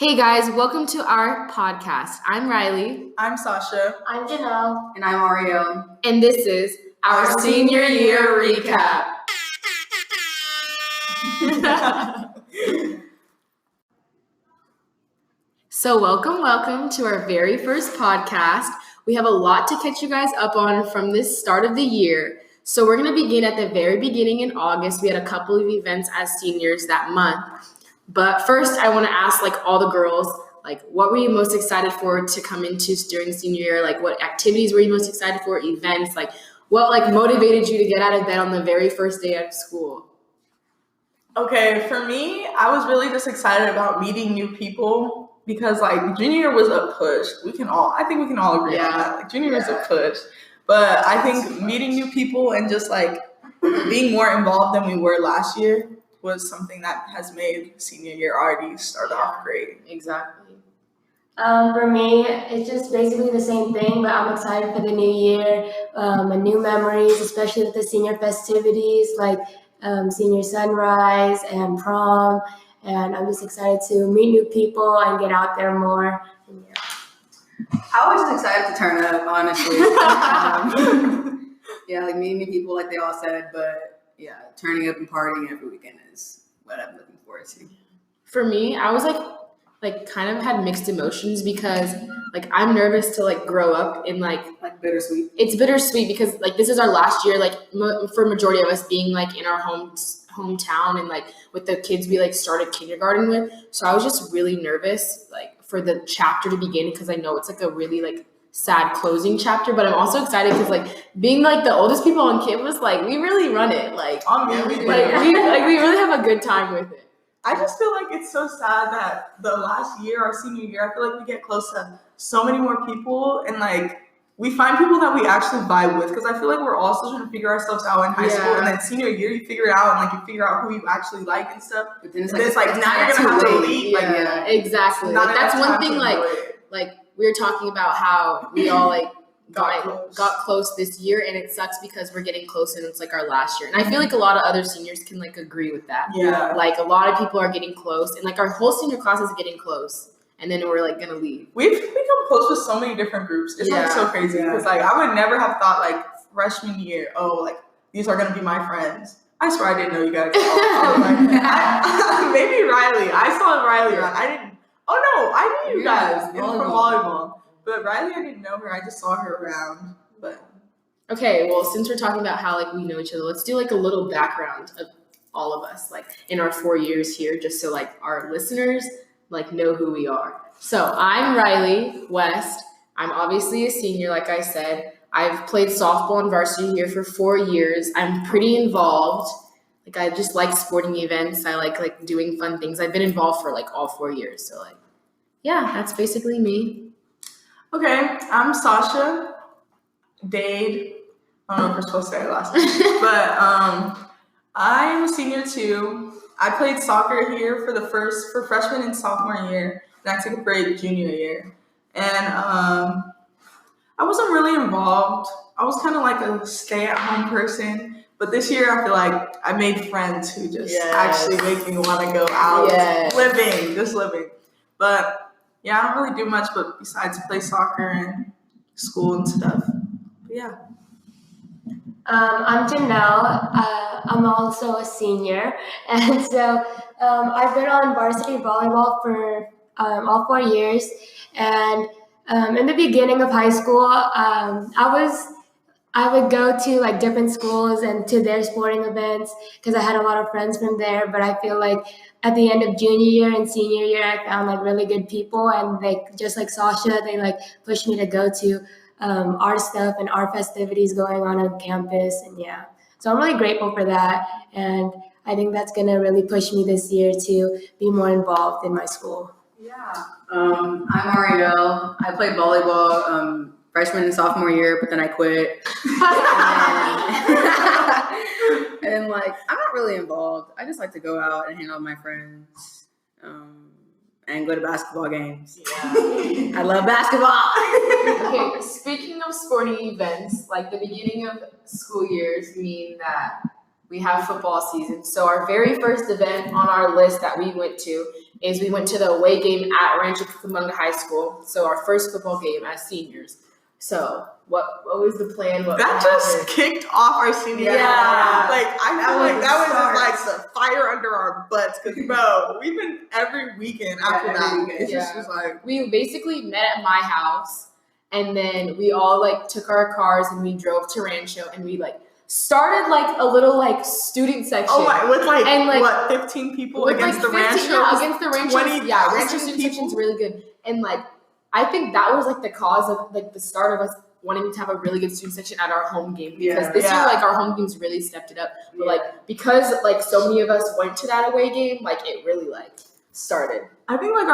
Hey guys, welcome to our podcast. I'm Rylie. I'm Sasjah. I'm Janelle. And I'm Aurielle. And this is our senior year recap. So welcome to our very first podcast. We have a lot to catch you guys up on from this start of the year. So we're going to begin at the very beginning in August. We had a couple of events as seniors that month. But first, I want to ask all the girls, what were you most excited for to come into during senior year? What activities were you most excited for? Events? What motivated you to get out of bed on the very first day of school? Okay, for me, I was really just excited about meeting new people because junior year was a push. I think we can all agree on that. Junior year is a push. But I think meeting new people and just being more involved than we were last year was something that has made senior year already start off great. Exactly. For me, it's just basically the same thing, but I'm excited for the new year and new memories, especially with the senior festivities like senior sunrise and prom. And I'm just excited to meet new people and get out there more. I was just excited to turn up, honestly. Meeting new people, like they all said, but turning up and partying every weekend is what I'm looking forward to. For me, I was kind of had mixed emotions because I'm nervous to grow up in bittersweet. It's bittersweet because this is our last year for majority of us being in our hometown and with the kids we started kindergarten with. So I was just really nervous for the chapter to begin because I know it's a really sad closing chapter, but I'm also excited because being the oldest people on campus, we really run it. We really have a good time with it. I just feel it's so sad that the last year, our senior year, I feel we get close to so many more people and we find people that we actually vibe with because I feel we're all still trying to figure ourselves out in high school, and then senior year you figure it out and you figure out who you actually like and stuff. But then it's now you're gonna have to leave. Exactly. That's one thing. We were talking about how we all got close this year, and it sucks because we're getting close and it's our last year. And I feel a lot of other seniors can agree with that. Yeah. A lot of people are getting close, and our whole senior class is getting close, and then we're gonna leave. We've become close with so many different groups. It's so crazy because I would never have thought freshman year, these are gonna be my friends. I swear I didn't know you guys. Maybe Rylie. I saw Rylie around. I knew you guys from volleyball. But Rylie, I didn't know her. I just saw her around. But okay, well, since we're talking about how we know each other, let's do a little background of all of us, in our 4 years here, just so our listeners know who we are. So I'm Rylie West. I'm obviously a senior, like I said. I've played softball and varsity here for 4 years. I'm pretty involved. I just like sporting events. I like doing fun things. I've been involved for all 4 years. So that's basically me. Okay, I'm Sasjah. Dade. I don't know if we're supposed to say her last name. But I'm a senior too. I played soccer here for freshman and sophomore year, and I took a break junior year. And I wasn't really involved. I was kind of a stay-at-home person. But this year, I feel I made friends who just actually make me want to go out, living. But I don't really do much, but besides play soccer and school and stuff. But I'm Janelle. I'm also a senior, and so I've been on varsity volleyball for all 4 years. And in the beginning of high school, I would go to different schools and to their sporting events because I had a lot of friends from there. But I feel at the end of junior year and senior year, I found really good people, and just like Sasjah, they pushed me to go to our stuff and our festivities going on campus, and so I'm really grateful for that, and I think that's gonna really push me this year to be more involved in my school. I'm Aurielle. I played volleyball freshman and sophomore year, but then I quit. And I'm not really involved. I just like to go out and hang out with my friends and go to basketball games. I love basketball. Okay, speaking of sporting events, the beginning of school years mean that we have football season. So our very first event on our list that we went to is we went to the away game at Rancho High School. So our first football game as seniors. So what was the plan? What that just kicked off our senior year. Like I feel like that was just like the fire under our butts because bro, we've been every weekend after that. It's just was like we basically met at my house and then we all like took our cars and we drove to Rancho and we like started like a little like student section. Oh my, with like, and, like what 15 people with against like 15, the Rancho? Yeah, against the Rancho. 20, yeah, Rancho student section's really good. And like I think that was like the cause of like the start of us wanting to have a really good student section at our home game because this year like our home games really stepped it up. But like because like so many of us went to that away game, like it really like started. I think like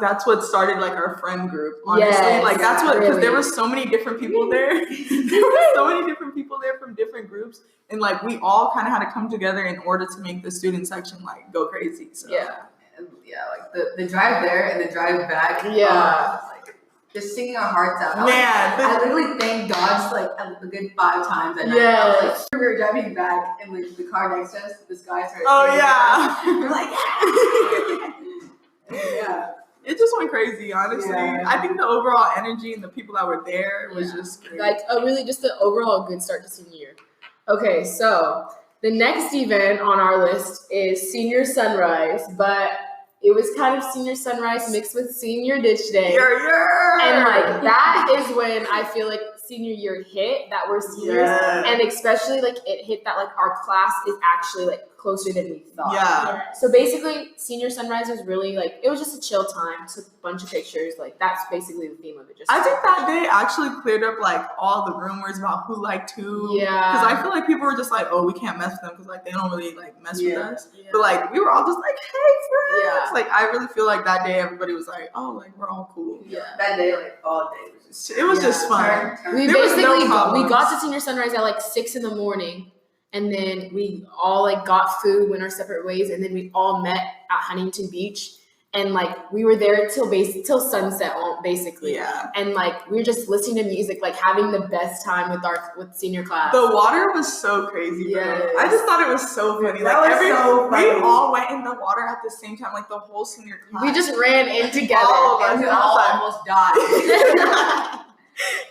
that's what started like our friend group. Honestly, like that's what because there were so many different people there. There were so many different people there from different groups, and like we all kind of had to come together in order to make the student section like go crazy. So like the drive there and the drive back. Like just singing our hearts out. I literally thanked God just like a good 5 times. And like, we were driving back and with the car next to us, this guy started. We're like, it just went crazy. Honestly, I think the overall energy and the people that were there was just great. Like really just an overall good start to senior year. Okay, so the next event on our list is Senior Sunrise, but it was kind of Senior Sunrise mixed with Senior Ditch Day. And like that is when I feel like senior year hit that we're seniors. And especially like it hit that like our class is actually like closer than we thought. So basically Senior Sunrise was really like it was just a chill time, took a bunch of pictures, like that's basically the theme of it. I think that day actually cleared up like all the rumors about who liked who. Because I feel like people were just like, oh, we can't mess with them because like they don't really like mess with us. But like we were all just like, hey friends. Like I really feel like that day everybody was like, oh, like we're all cool. That day like all day was just it was just fun. We basically we got to Senior Sunrise at like 6 a.m. and then we all like got food, went our separate ways, and then we all met at Huntington Beach. And like we were there till sunset, basically. And like we were just listening to music, like having the best time with senior class. The water was so crazy, bro. I just thought it was so funny. That like was so funny. We all went in the water at the same time, like the whole senior class. We just ran in together. All of us, and we all almost died.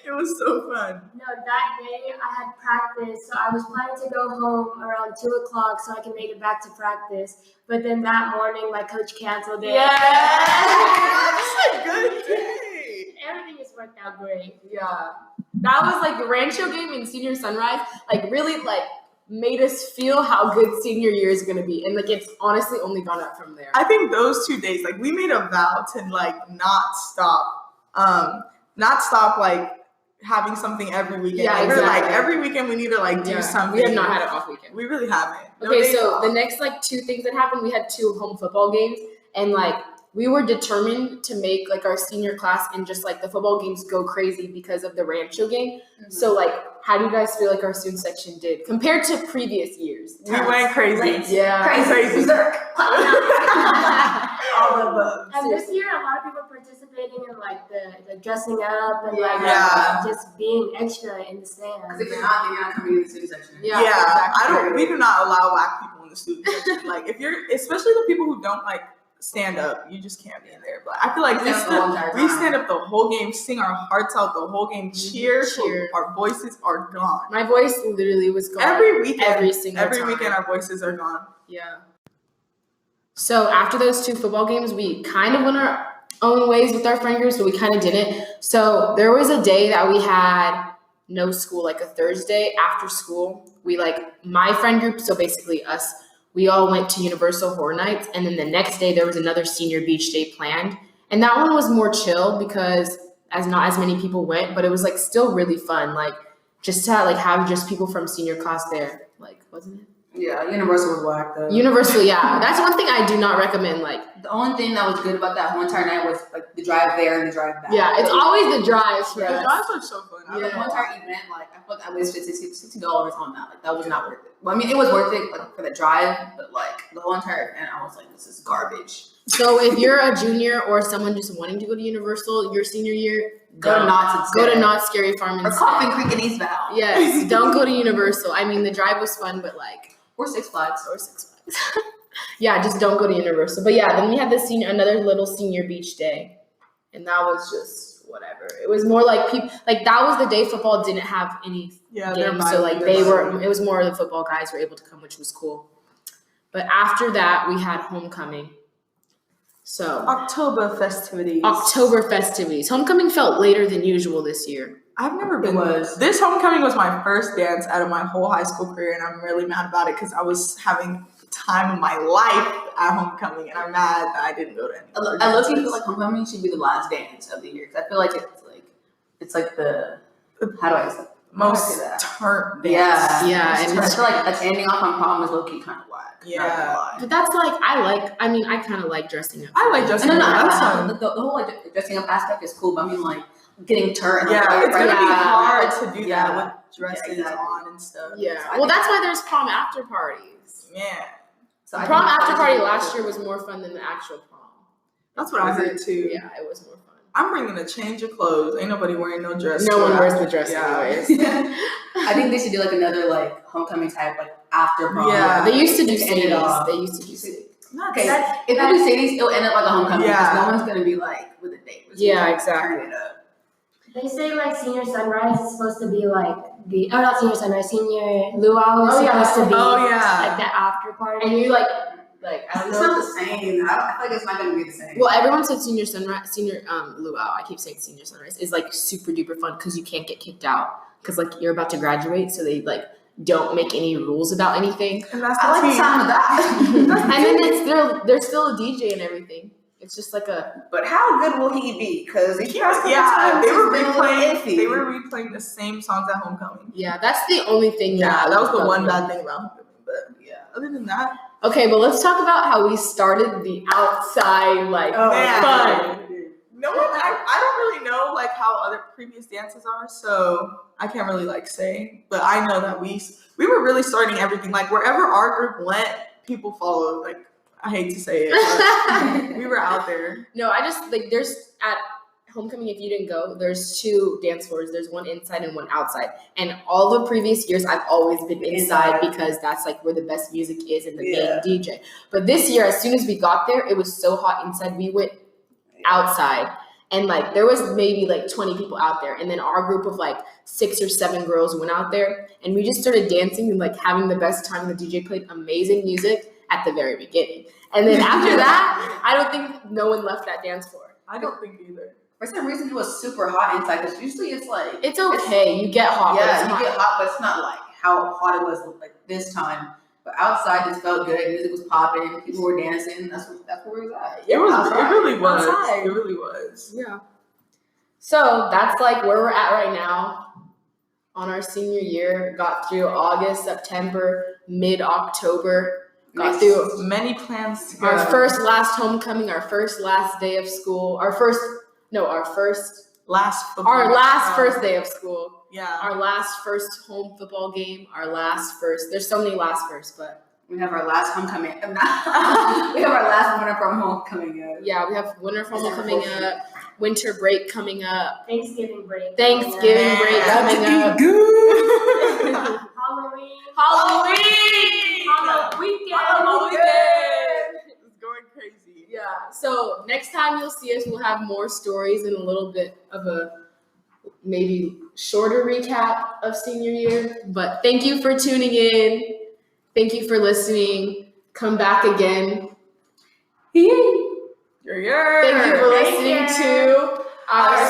It was so fun. No, that day I had practice, so I was planning to go home around 2 o'clock so I can make it back to practice. But then that morning, my coach canceled it. That's a good day. Everything just worked out great. That was like the Rancho game and Senior Sunrise, like really like made us feel how good senior year is going to be. And like it's honestly only gone up from there. I think those 2 days, like we made a vow to like not stop like having something every weekend. Like every weekend we need to like do something. We have not had an off weekend. We really haven't. Okay, so the next like 2 things that happened, we had 2 home football games, and like we were determined to make like our senior class and just like the football games go crazy because of the Rancho game. So like how do you guys feel like our student section did compared to previous years? We went crazy. Crazy. Berserk. All the bugs. And this year, a lot of people participating in like the dressing up and just being extra in the stands. Because if you're not coming in the student section. We do not allow Black people in the student section. Like if you're, especially the people who don't like stand up, you just can't be in there. But I feel like we stand up the whole game, sing our hearts out the whole game, cheer. Our voices are gone. My voice literally was gone every weekend. Every weekend our voices are gone. So after those 2 football games, we kind of went our own ways with our friend groups, but we kind of didn't. So there was a day that we had no school, like a Thursday after school. We like my friend group, so basically us, we all went to Universal Horror Nights, and then the next day there was another senior beach day planned. And that one was more chill because not as many people went, but it was like still really fun. Like just to have just people from senior class there, like wasn't it? Yeah, Universal was whack though. Universal, that's one thing I do not recommend. Like the only thing that was good about that whole entire night was like the drive there and the drive back. It's always the drives for us. The drives are so fun. The whole entire event, like I feel like I wasted $60 on that. Like that was not worth it. Well, I mean, it was worth it like for the drive, but like the whole entire event, I was like, this is garbage. So if you're a junior or someone just wanting to go to Universal your senior year, go to Knott's instead. Go to Knott's Scary Farm instead. Or Coffin Creek in East Val. Yes, don't go to Universal. I mean, the drive was fun, but like. Or Six Flags. Yeah, just don't go to Universal. But yeah, then we had another little senior beach day, and that was just whatever. It was more like people like that was the day football didn't have any games, so like it was more the football guys were able to come, which was cool. But after that, we had homecoming. So October festivities. Homecoming felt later than usual this year. I've never been. This homecoming was my first dance out of my whole high school career, and I'm really mad about it because I was having the time of my life at homecoming, and I'm mad that I didn't go to any. I literally feel like homecoming should be the last dance of the year because I feel like it's like the how do I say most turn dance. Yeah, and I feel like ending off on prom is low key kind of whack. Yeah, but that's like I kind of like dressing up. I like dressing up. The whole like dressing up aspect is cool, but I mean like getting turned. Yeah, it's gonna be hard to do that with dresses on and stuff. Yeah, well, that's why there's prom after parties. Yeah, so prom after party last year was more fun than the actual prom. That's what I heard too. Yeah, it was more fun. I'm bringing a change of clothes. Ain't nobody wearing no dress. No one wears the dress anyways. I think they should do like another like homecoming type like after prom. Yeah, they used to do Sadie's. Okay, if they do Sadie's, it'll end up like a homecoming because no one's gonna be like with a date. Exactly. Turn it up. They say like senior sunrise is supposed to be like not senior sunrise, senior luau is supposed to be like the after party. And you like I don't know. It's not the same. I feel like it's not gonna be the same. Well, everyone said senior luau. I keep saying senior sunrise is like super duper fun because you can't get kicked out because like you're about to graduate, so they like don't make any rules about anything. And that's I like the sound of that. And then there's still a DJ and everything. It's just like But how good will he be? Because they were replaying the same songs at homecoming. Yeah, that's the only thing. Yeah, that was the one bad thing about homecoming. But yeah, other than that. Okay, but let's talk about how we started the outside fun. No one, I don't really know like how other previous dances are, so I can't really like say. But I know that we were really starting everything. Like wherever our group went, people followed. Like I hate to say it, but we were out there. No, I just like there's at homecoming, if you didn't go, there's 2 dance floors. There's one inside and one outside. And all the previous years, I've always been inside because that's like where the best music is and the main DJ. But this year, as soon as we got there, it was so hot inside. We went outside, and like there was maybe like 20 people out there. And then our group of like 6 or 7 girls went out there, and we just started dancing and like having the best time. The DJ played amazing music at the very beginning. And then after that, I don't think no one left that dance floor. I don't think either. For some reason, it was super hot inside because usually it's like it's okay. You get hot. Yeah, you get hot, but it's not like how hot it was like this time. But outside, just felt good. Music was popping. People were dancing. That's where we was at. It really was. Outside. It really was. Yeah. So that's like where we're at right now on our senior year. Got through August, September, mid-October. Got through many plans to go. Our first last homecoming, our first last day of school, our last first day of school. Yeah. Our last first home football game, there's so many last first, but we have our last homecoming. We have our last winter from home coming up. Yeah, we have winter from home coming up, winter break coming up, Thanksgiving break coming up. Halloween. It's going crazy. Yeah. So next time you'll see us, we'll have more stories and a little bit of a maybe shorter recap of senior year. But thank you for tuning in. Thank you for listening. Come back again. Yeah. Thank you for listening to our